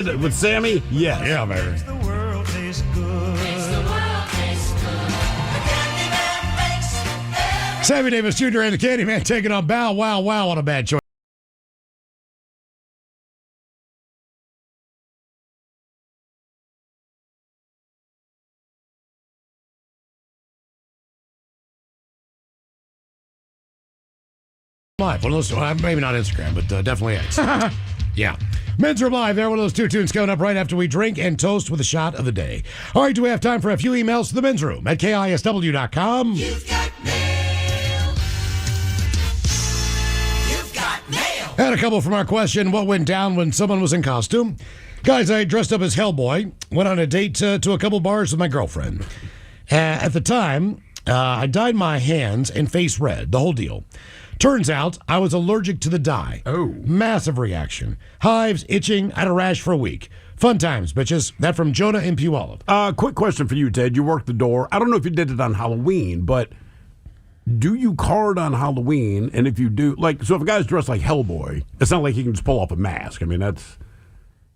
With Sammy? Yes. Yeah, baby. The world tastes good. Sammy Davis Jr. and the Candyman taking on Bow Wow Wow on a bad choice. Live, one of those, maybe not Instagram, but definitely X. Yeah. Men's Room Live, there, one of those two tunes coming up right after we drink and toast with a shot of the day. All right, do we have time for a few emails to the men's room at KISW.com? You've got mail. You've got mail. And a couple from our question, what went down when someone was in costume? Guys, I dressed up as Hellboy, went on a date to a couple bars with my girlfriend. At the time, I dyed my hands and face red, the whole deal. Turns out I was allergic to the dye. Oh. Massive reaction. Hives, itching, I had a rash for a week. Fun times, bitches. That from Jonah in Puyallup. Quick question for you, Ted. You worked the door. I don't know if you did it on Halloween, but do you card on Halloween? And if you do, so if a guy's dressed like Hellboy, it's not like he can just pull off a mask. I mean, that's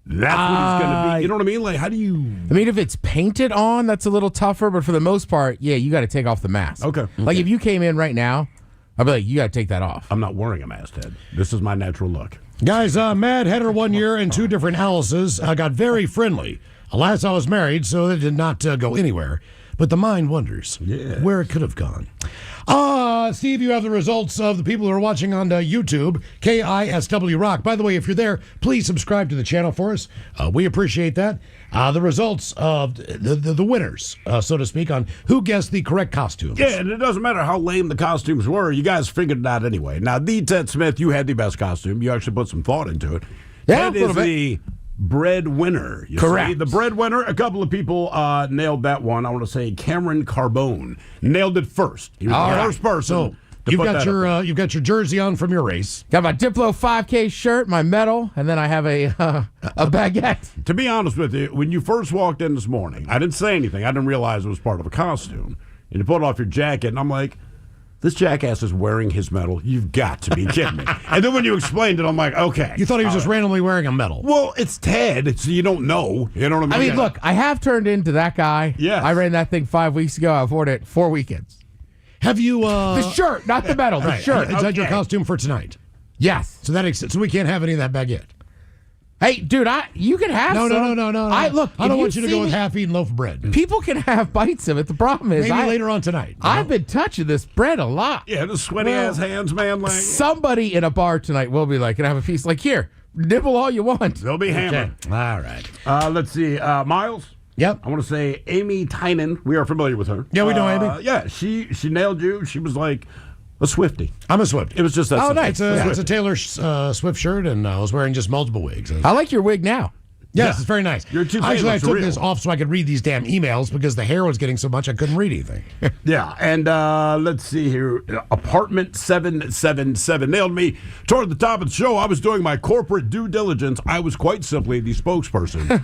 what he's going to be. You know what I mean? Like, how do you... I mean, if it's painted on, that's a little tougher, but for the most part, yeah, you got to take off the mask. Okay. Like, if you came in right now, I'd be like, you got to take that off. I'm not wearing a mask, Ted. This is my natural look. Guys, Mad had her 1 year and 2 different Alice's. Got very friendly. Alas, I was married, so it did not go anywhere. But the mind wonders where it could have gone. Steve, you have the results of the people who are watching on YouTube, KISW Rock. By the way, if you're there, please subscribe to the channel for us. We appreciate that. The results of the winners, so to speak, on who guessed the correct costumes. Yeah, and it doesn't matter how lame the costumes were. You guys figured it out anyway. Now, the Ted Smith, you had the best costume. You actually put some thought into it. Yeah, Ted a little is bit. the breadwinner. Correct. See? The breadwinner. A couple of people nailed that one. I want to say Cameron Carbone nailed it first. He was the first person. So you've got your jersey on from your race. Got my Diplo 5K shirt, my medal, and then I have a baguette. To be honest with you, when you first walked in this morning, I didn't say anything. I didn't realize it was part of a costume. And you put off your jacket, and I'm like, this jackass is wearing his medal. You've got to be kidding me. And then when you explained it, I'm like, okay. You thought he was just randomly wearing a medal. Well, it's Ted, so you don't know. You know what I mean? I mean, look, I have turned into that guy. Yes. I ran that thing 5 weeks ago. I've worn it 4 weekends. Have you... The shirt, not the medal, the right. shirt. Is that your costume for tonight? Yes. So we can't have any of that baguette. Hey, dude, you can have No. some. No. I don't want you to see go with me- half-eaten loaf of bread. People can have bites of it. The problem is, Maybe later on tonight. I've been touching this bread a lot. Yeah, the sweaty-ass hands, man. Like, Somebody in a bar tonight will be like, can I have a piece? Like, here, nibble all you want. they'll be hammered. All right. Let's see. Miles? Yep. I want to say Amy Tynan. We are familiar with her. Yeah, we know Amy. Yeah, she nailed you. She was like a Swiftie. I'm a Swift. It was just that. Oh, simple. nice. It's a Taylor Swift shirt, and I was wearing just multiple wigs. I like your wig now. Yes, it's very nice. Your toupee Actually, I looks took real. this off so I could read these damn emails because the hair was getting so much I couldn't read anything. Yeah, and let's see here. Apartment 777 nailed me. Toward the top of the show, I was doing my corporate due diligence. I was quite simply the spokesperson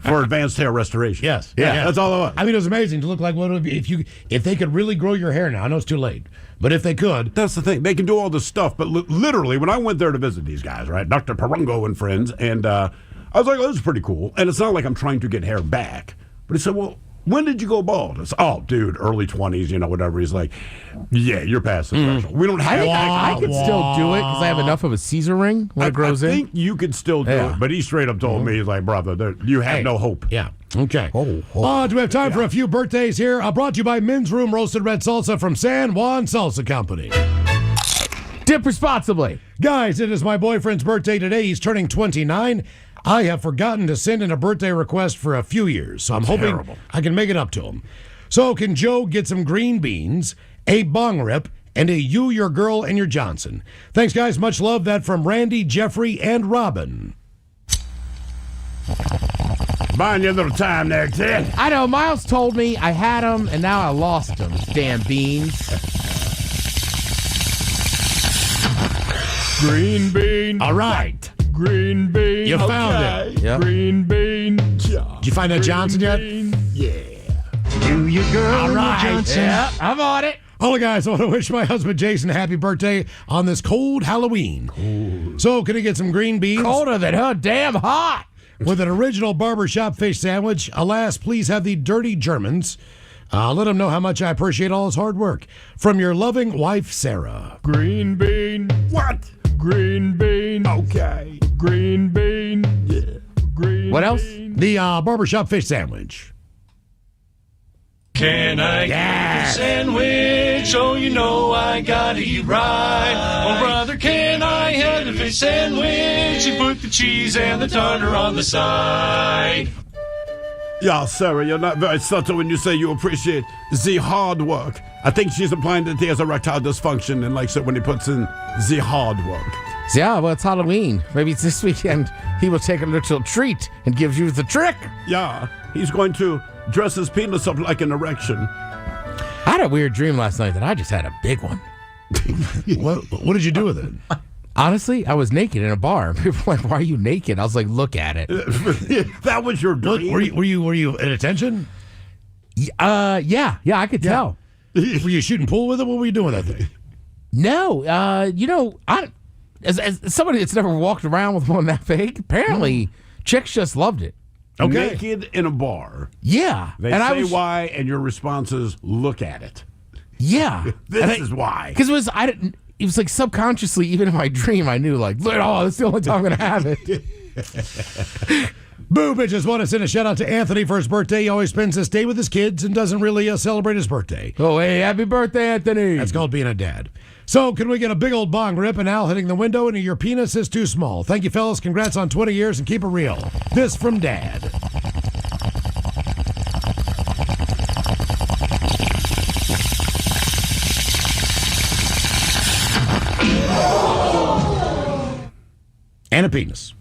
for advanced hair restoration. Yes. Yeah, that's all it was. I mean, it was amazing to look like what it would be if they could really grow your hair now. I know it's too late, but if they could. That's the thing. They can do all this stuff, but literally, when I went there to visit these guys, right, Dr. Perungo and friends, and I was like, oh, this is pretty cool. And it's not like I'm trying to get hair back. But he said, well, when did you go bald? I said, oh, dude, early 20s, whatever. He's like, yeah, you're past the threshold. We don't I have think I could still do it because I have enough of a Caesar ring when it grows I in. think you could still do it. But he straight up told me, he's like, brother, you have no hope. Yeah. Okay. Do we have time for a few birthdays here? Brought to you by Men's Room Roasted Red Salsa from San Juan Salsa Company. Dip responsibly. Guys, it is my boyfriend's birthday today. He's turning 29. I have forgotten to send in a birthday request for a few years, so I'm hoping I can make it up to him. So can Joe get some green beans, a bong rip, and a you, your girl, and your Johnson? Thanks, guys. Much love. That from Randy, Jeffrey, and Robin. Buying you a little time there, Ted. I know, Miles told me I had them, and now I lost them. Damn beans. Green bean. All right. Green bean. You found it. Yep. Green bean. Did you find that Johnson yet? You, your girl, All and right. your Johnson. Yep, I'm on it. All right, guys, I want to wish my husband Jason a happy birthday on this cold Halloween. So, can he get some green beans? Colder than her damn hot. with an original barbershop fish sandwich. Alas, please have the dirty Germans. Let him know how much I appreciate all his hard work. From your loving wife, Sarah. Green bean. What? Green bean. Okay. Green bean. Yeah. Green What else? bean. The barbershop fish sandwich. Can I get a sandwich? Oh, you know I gotta eat right. Oh, brother, can I have a fish sandwich? You put the cheese and the tartar on the side. Yeah, Sarah, you're not very subtle when you say you appreciate the hard work. I think she's implying that he has erectile dysfunction and likes it when he puts in the hard work. Yeah, well, it's Halloween. Maybe it's this weekend. He will take a little treat and give you the trick. Yeah, he's going to dress his penis up like an erection. I had a weird dream last night that I just had a big one. What did you do with it? Honestly, I was naked in a bar. People were like, "Why are you naked?" I was like, "Look at it." That was your dream. Were you at attention? Yeah, I could tell. Were you shooting pool with it? What were you doing with that thing? No, as somebody that's never walked around with one that big, apparently chicks just loved it. Okay. Naked in a bar. Yeah, They say why, and your response is, look at it. Yeah, This is why. because it was like subconsciously, even in my dream, I knew like, oh, that's the only time I'm gonna have it. Boo bitches want to send a shout out to Anthony for his birthday. He always spends this day with his kids and doesn't really celebrate his birthday. Oh, hey, happy birthday, Anthony. That's called being a dad. So, can we get a big old bong rip and Al hitting the window and your penis is too small? Thank you, fellas. Congrats on 20 years and keep it real. This from Dad. And a penis.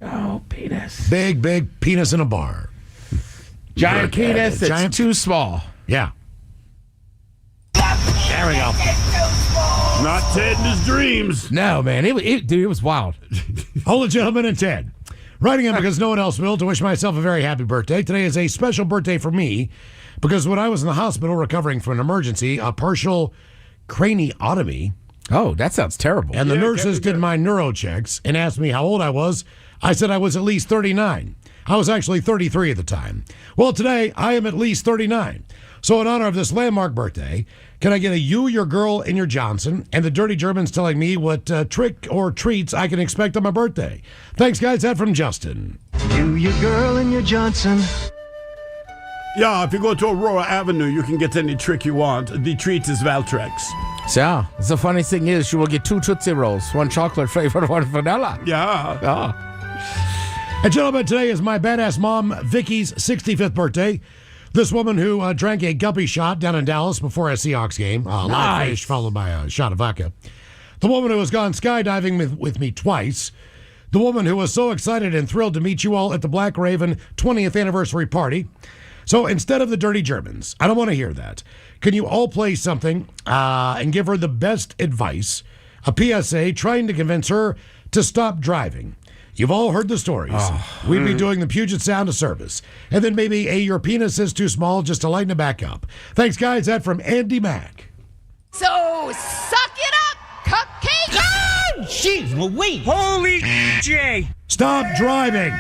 Oh, penis. Big penis in a bar. Giant penis that's Giant- too small. Yeah. There we go. Not Ted in his dreams. No, man, dude, it was wild. Hold it, gentlemen, and Ted. Writing in because no one else will to wish myself a very happy birthday. Today is a special birthday for me because when I was in the hospital recovering from an emergency, a partial craniotomy, Oh, that sounds terrible. and the nurses did my neuro checks and asked me how old I was, I said I was at least 39. I was actually 33 at the time. Well, today I am at least 39. So in honor of this landmark birthday, can I get a you, your girl, and your Johnson, and the Dirty Germans telling me what trick or treats I can expect on my birthday? Thanks, guys. That from Justin. You, your girl, and your Johnson. Yeah, if you go to Aurora Avenue, you can get any trick you want. The treat is Valtrex. So, the funny thing is, you will get 2 Tootsie Rolls, 1 chocolate flavored, 1 vanilla. Yeah. Oh. And gentlemen, today is my badass mom, Vicky's 65th birthday. This woman who drank a guppy shot down in Dallas before a Seahawks game, live fish followed by a shot of vodka. The woman who has gone skydiving with me twice. The woman who was so excited and thrilled to meet you all at the Black Raven 20th anniversary party. So instead of the Dirty Germans, I don't want to hear that. Can you all play something and give her the best advice? A PSA trying to convince her to stop driving. You've all heard the stories. We'd be doing the Puget Sound a service. And then maybe your penis is too small just to lighten it back up. Thanks, guys. That from Andy Mack. So suck it up, cupcake! Jeez Louise! Holy Jay! Stop driving.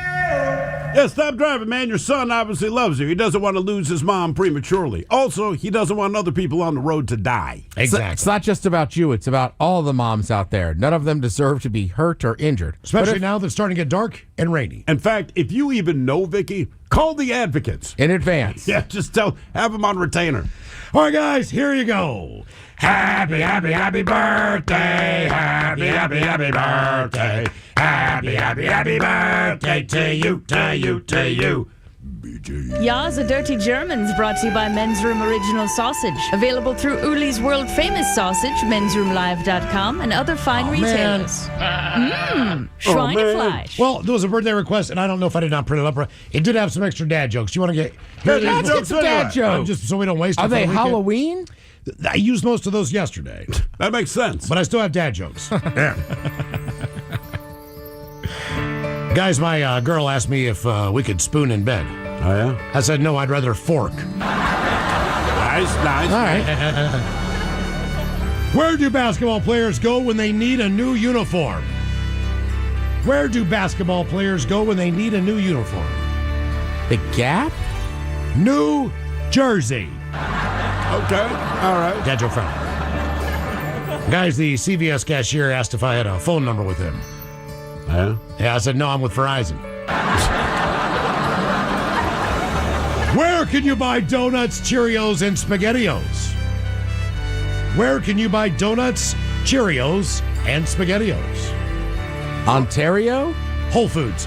Yeah, stop driving, man. Your son obviously loves you. He doesn't want to lose his mom prematurely. Also, he doesn't want other people on the road to die. Exactly. It's not just about you, it's about all the moms out there. None of them deserve to be hurt or injured. Especially now that it's starting to get dark and rainy. In fact, if you even know Vicky, call the advocates. In advance. Yeah, just have them on retainer. All right, guys, here you go. Happy, happy, happy birthday. Happy, happy, happy birthday. Happy, happy, happy birthday to you, to you, to you. Ya's a Dirty Germans brought to you by Men's Room Original Sausage. Available through Uli's World Famous Sausage, mensroomlive.com, and other fine retailers. Schweinefleisch. Well, there was a birthday request, and I don't know if I did not print it up. It did have some extra dad jokes. You want to get... Let's get some dad jokes. Just so we don't waste it Are for the they weekend. Halloween? I used most of those yesterday, That makes sense. but I still have dad jokes. Yeah. Guys, my girl asked me if we could spoon in bed. Oh, yeah? I said, no, I'd rather fork. Nice. All right. Where do basketball players go when they need a new uniform? Where do basketball players go when they need a new uniform? The Gap? New Jersey. Okay. All right. Dad joke friendly. Guys, the CVS cashier asked if I had a phone number with him. Yeah. Yeah, I said, no, I'm with Verizon. Where can you buy donuts, Cheerios, and SpaghettiOs? Where can you buy donuts, Cheerios, and SpaghettiOs? Ontario? Whole Foods.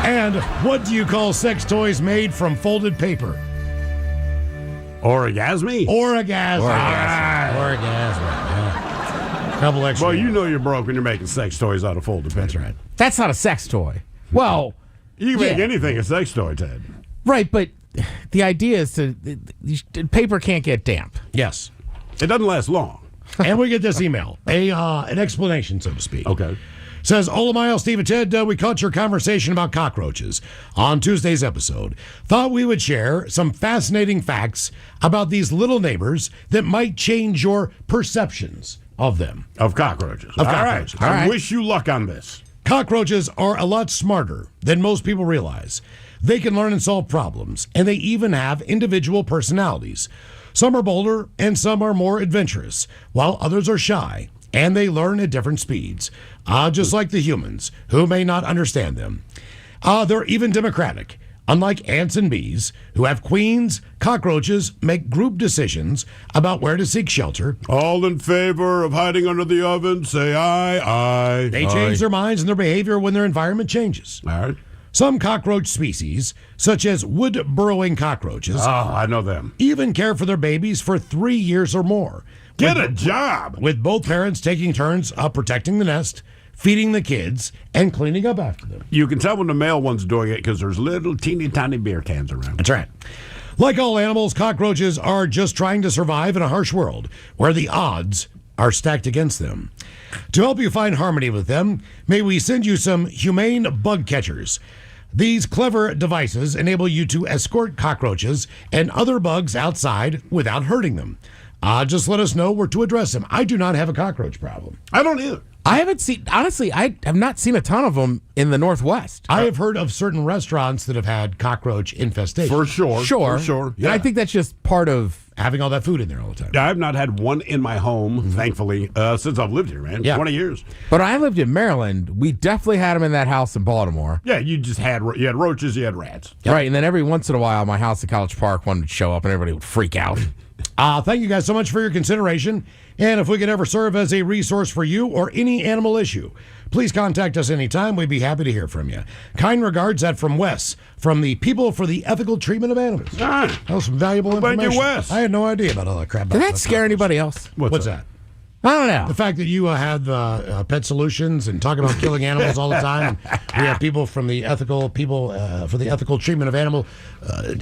And what do you call sex toys made from folded paper? Orgasmy? Orgasm. Orgasm. Orgasm. Yeah. Couple extra. Well, you know you're broke when you're making sex toys out of folded paper. That's right. That's not a sex toy. Well, You can make Yeah. anything a sex toy, Ted. right, but the idea is paper can't get damp. Yes. It doesn't last long. And we get this email, an explanation, so to speak. Okay. Says, Ola Miles, Steve and Ted, we caught your conversation about cockroaches on Tuesday's episode. Thought we would share some fascinating facts about these little neighbors that might change your perceptions of them. Of cockroaches. Of All cockroaches. right. All I right. wish you luck on this. Cockroaches are a lot smarter than most people realize. They can learn and solve problems, and they even have individual personalities. Some are bolder, and some are more adventurous, while others are shy, and they learn at different speeds, just like the humans, who may not understand them. They're even democratic. Unlike ants and bees, who have queens, cockroaches make group decisions about where to seek shelter. All in favor of hiding under the oven, say aye, aye. They change their minds and their behavior when their environment changes. All right. Some cockroach species, such as wood-burrowing cockroaches, Oh, I know them. even care for their babies for 3 years or more, Get a job. with both parents taking turns protecting the nest, feeding the kids, and cleaning up after them. You can tell when the male one's doing it because there's little teeny tiny beer cans around. That's right. Like all animals, cockroaches are just trying to survive in a harsh world where the odds are stacked against them. To help you find harmony with them, may we send you some humane bug catchers. These clever devices enable you to escort cockroaches and other bugs outside without hurting them. Just let us know where to address them. I do not have a cockroach problem. I don't either. I haven't seen, honestly, I have not seen a ton of them in the Northwest. I have heard of certain restaurants that have had cockroach infestation. For sure. Sure. For sure. And Yeah. I think that's just part of. Having all that food in there all the time. Yeah, I've not had one in my home, thankfully, since I've lived here, man. Yeah. 20 years. But I lived in Maryland. We definitely had them in that house in Baltimore. Yeah, you had roaches, you had rats. Right. And then every once in a while, my house at College Park one would show up and everybody would freak out. Thank you guys so much for your consideration. And if we could ever serve as a resource for you or any animal issue, please contact us anytime. We'd be happy to hear from you. Kind regards, that from Wes, from the People for the Ethical Treatment of Animals. Ah, That was some valuable about you, information. Wes? I had no idea about all that crap. Did that scare anybody else? What's that? I don't know. The fact that you have Pet Solutions and talk about killing animals all the time. We have people from the Ethical for the Ethical Treatment of Animal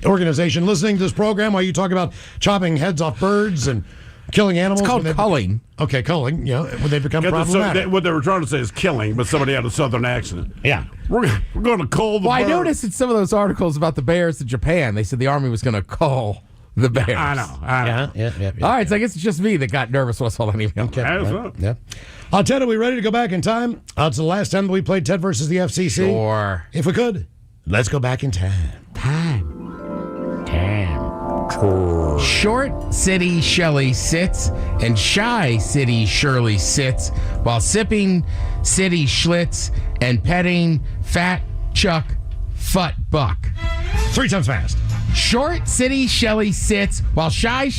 organization listening to this program while you talk about chopping heads off birds and killing animals. It's called when they- culling. Okay, culling. Yeah, when they become Got the- problematic. what they were trying to say is killing, but somebody had a southern accent. Yeah. We're going to cull the Well, I bird. noticed in some of those articles about the bears in Japan, they said the army was going to cull the bears. I know. Yeah. All right, so I guess it's just me that got nervous when I saw that email. Okay. That's right. up. Yeah. Ted, are we ready to go back in time? It's the last time that we played Ted versus the FCC. Sure. If we could, let's go back in time. Short City Shelley sits and Shy City Shirley sits while sipping City Schlitz and petting Fat Chuck Fut Buck. 3 times fast. Short City Shelley sits while Shy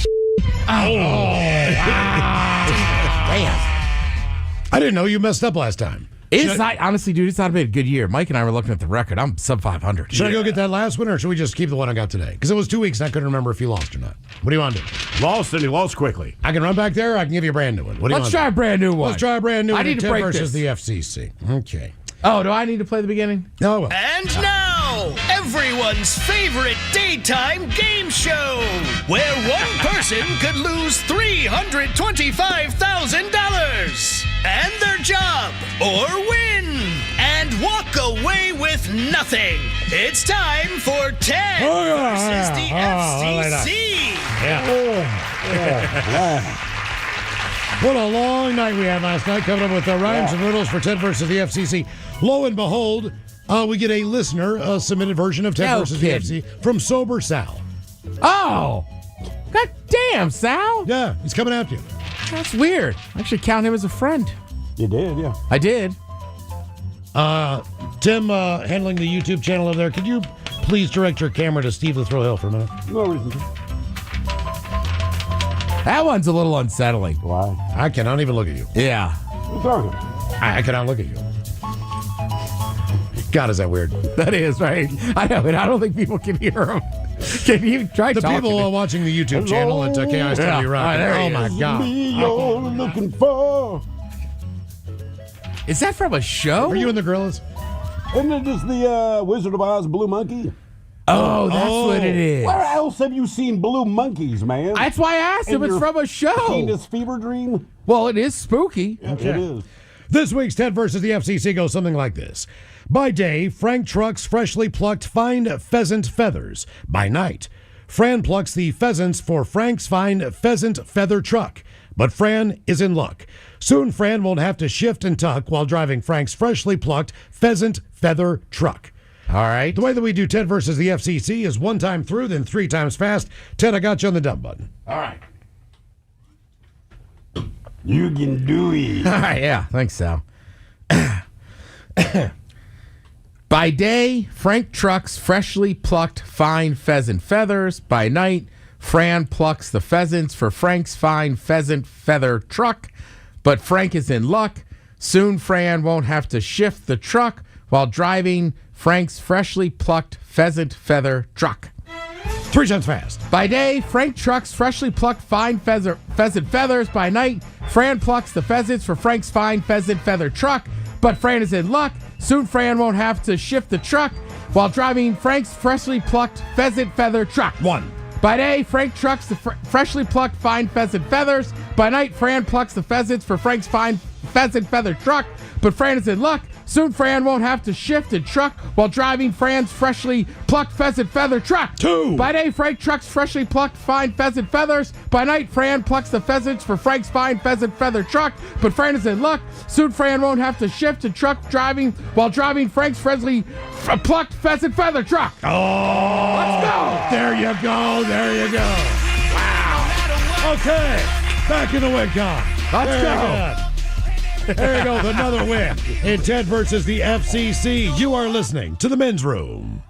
I didn't know you messed up last time. It's not, honestly, dude, it's not been a good year. Mike and I were looking at the record. I'm sub 500. Should I go get that last one, or should we just keep the one I got today? Because it was 2 weeks and I couldn't remember if you lost or not. What do you want to do? Lost, and he lost quickly. I can run back there, or I can give you a brand new one. What do you Let's want try a brand new one. Let's try a brand new I one. need to Ted break versus this. the FCC. Okay. Oh, do I need to play the beginning? No, I will. And now, everyone's favorite daytime game show, where one person could lose $325,000 and their job, or win and walk away with nothing. It's time for Ted versus the FCC. What a long night we had last night, coming up with rhymes and riddles for Ted versus the FCC. Lo and behold, we get a listener submitted version of Ted versus the FCC from Sober Sal. Oh! God damn, Sal! Yeah, he's coming after you. That's weird. I should count him as a friend. You did, yeah. I did. Tim, handling the YouTube channel over there, could you please direct your camera to Steve Lithrow Hill for a minute? No reason to. That one's a little unsettling. Why? I cannot even look at you. Yeah. What are you talking about? I cannot look at you. God, is that weird? That is, right? I know, and I don't think people can hear him. Can you try The talking? people watching the YouTube channel at KISW Rock. Oh, my God. Me you're looking for. Is that from a show? Are you in the Gorillas? Isn't it just the Wizard of Oz Blue Monkey? Oh, that's what it is. Where else have you seen blue monkeys, man? That's why I asked him. It's from a show. Penis fever dream? Well, it is spooky. It is. This week's Ted versus the FCC goes something like this. By day, Frank trucks freshly plucked fine pheasant feathers. By night, Fran plucks the pheasants for Frank's fine pheasant feather truck. But Fran is in luck. Soon Fran won't have to shift and tuck while driving Frank's freshly plucked pheasant feather truck. All right. The way that we do Ted versus the FCC is 1 time through, then 3 times fast. Ted, I got you on the dump button. All right. You can do it. All right, yeah. Thanks, Sal. By day, Frank trucks freshly plucked fine pheasant feathers. By night, Fran plucks the pheasants for Frank's fine pheasant feather truck. But Frank is in luck. Soon Fran won't have to shift the truck while driving Frank's freshly plucked pheasant feather truck. 3 times fast. By day, Frank trucks freshly plucked fine pheasant feathers. By night, Fran plucks the pheasants for Frank's fine pheasant feather truck. But Fran is in luck. Soon Fran won't have to shift the truck while driving Frank's freshly plucked pheasant feather truck. 1. By day, Frank trucks the freshly plucked fine pheasant feathers. By night, Fran plucks the pheasants for Frank's fine pheasant feather truck. But Fran is in luck. Soon Fran won't have to shift and truck while driving Fran's freshly plucked pheasant feather truck. 2. By day, Frank trucks freshly plucked fine pheasant feathers. By night, Fran plucks the pheasants for Frank's fine pheasant feather truck. But Fran is in luck. Soon Fran won't have to shift and truck while driving Frank's freshly plucked pheasant feather truck. Oh, Let's go. There you go. There you go. Wow. Okay. Back in the win con. Let's go. There you go. Another win in Ted versus the FCC. You are listening to the Men's Room.